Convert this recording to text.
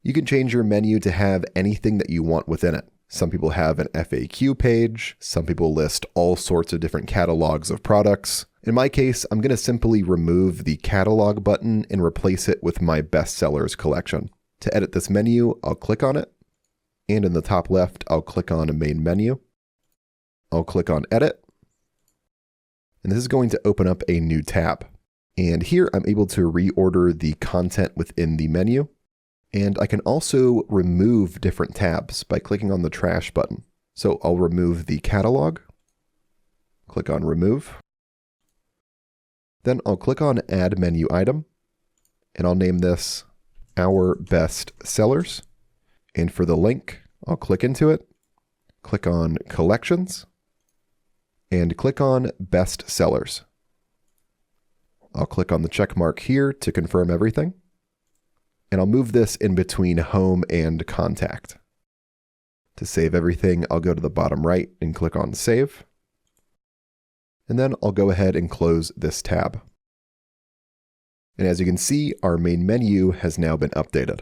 You can change your menu to have anything that you want within it. Some people have an FAQ page. Some people list all sorts of different catalogs of products. In my case, I'm going to simply remove the catalog button and replace it with my bestsellers collection. To edit this menu, I'll click on it. And in the top left, I'll click on main menu. I'll click on edit. And this is going to open up a new tab. And here I'm able to reorder the content within the menu. And I can also remove different tabs by clicking on the trash button. So I'll remove the catalog. Click on remove. Then I'll click on add menu item. And I'll name this our best sellers. And for the link, I'll click into it. Click on collections. And click on best sellers. I'll click on the check mark here to confirm everything. And I'll move this in between home and contact. To save everything, I'll go to the bottom right and click on save. And then I'll go ahead and close this tab. And as you can see, our main menu has now been updated.